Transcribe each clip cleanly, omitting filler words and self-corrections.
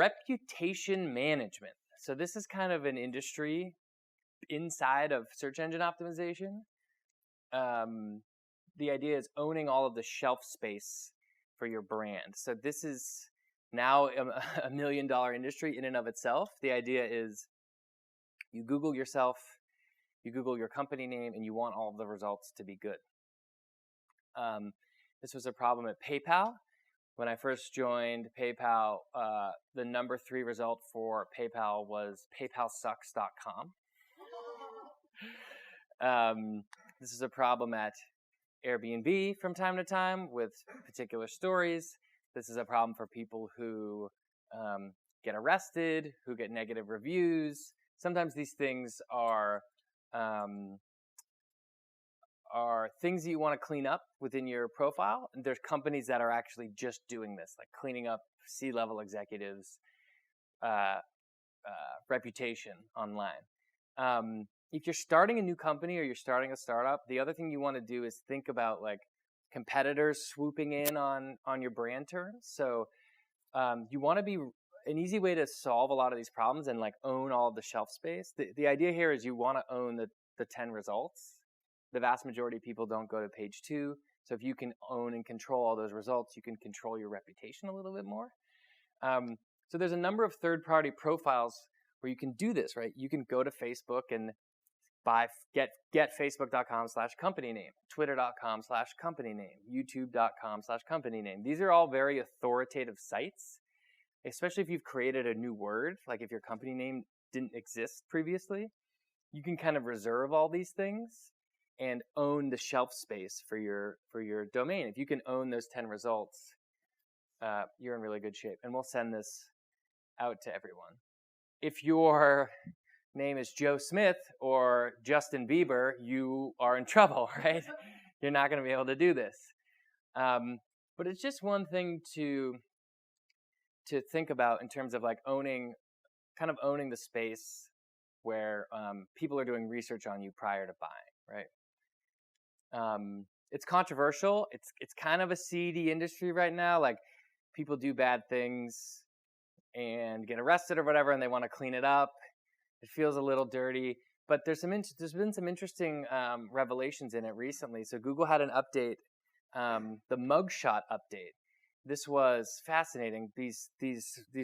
reputation management. So this is kind of an industry inside of search engine optimization. The idea is owning all of the shelf space for your brand. So this is now a $1 million industry in and of itself. The idea is you Google yourself, you Google your company name, and you want all of the results to be good. This was a problem at PayPal. When I first joined PayPal, the number 3 result for PayPal was paypalsucks.com. This is a problem at Airbnb from time to time with particular stories. This is a problem for people who get arrested, who get negative reviews. Sometimes these things are things that you want to clean up within your profile. And there's companies that are actually just doing this, like cleaning up C-level executives' reputation online. If you're starting a new company or you're starting a startup, the other thing you want to do is think about like competitors swooping in on your brand terms. So you want to be an easy way to solve a lot of these problems and like own all of the shelf space. The idea here is you want to own the 10 results. The vast majority of people don't go to page 2. So if you can own and control all those results, you can control your reputation a little bit more. So there's a number of third-party profiles where you can do this, right? You can go to Facebook and get facebook.com/company name, twitter.com/company name, youtube.com/company name. These are all very authoritative sites, especially if you've created a new word, like if your company name didn't exist previously. You can kind of reserve all these things and own the shelf space for your domain. If you can own those 10 results, you're in really good shape. And we'll send this out to everyone. If your name is Joe Smith or Justin Bieber, you are in trouble, right? You're not going to be able to do this. But it's just one thing to think about in terms of like owning the space where people are doing research on you prior to buying, right? It's controversial. It's kind of a seedy industry right now. Like people do bad things and get arrested or whatever, and they want to clean it up. It feels a little dirty, but there's been some interesting revelations in it recently. So Google had an update, the mugshot update. This was fascinating. These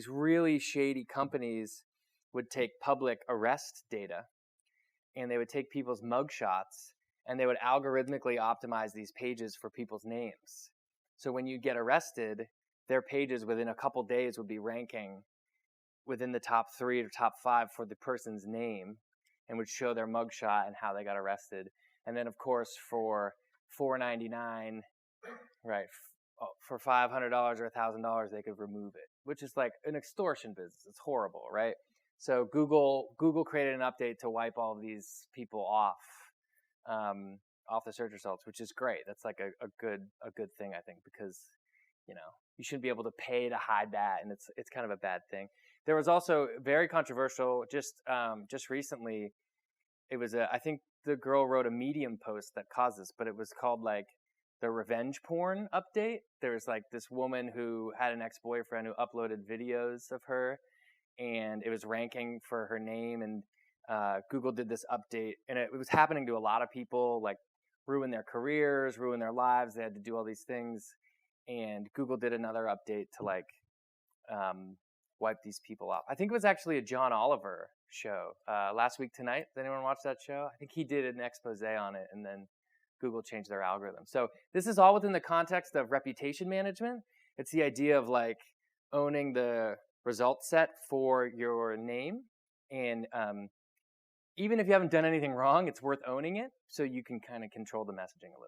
really shady companies would take public arrest data, and they would take people's mugshots, and they would algorithmically optimize these pages for people's names. So when you get arrested, their pages within a couple days would be ranking within the top 3 or top 5 for the person's name, and would show their mugshot and how they got arrested. And then, of course, for $4.99, right, for $500 or $1,000, they could remove it, which is like an extortion business. It's horrible, right? So Google created an update to wipe all of these people off the search results, which is great. That's like a good thing, I think, because you shouldn't be able to pay to hide that, and it's kind of a bad thing. There was also very controversial just recently. It was I think the girl wrote a Medium post that caused this, but it was called like the revenge porn update. There was like this woman who had an ex-boyfriend who uploaded videos of her, and it was ranking for her name, and Google did this update, and it was happening to a lot of people, like ruin their careers, ruin their lives. They had to do all these things, and Google did another update to like wipe these people off. I think it was actually a John Oliver show, Last Week Tonight. Does anyone watch that show? I think he did an expose on it, and then Google changed their algorithm. So this is all within the context of reputation management. It's the idea of like owning the result set for your name, and even if you haven't done anything wrong, it's worth owning it so you can kind of control the messaging a little.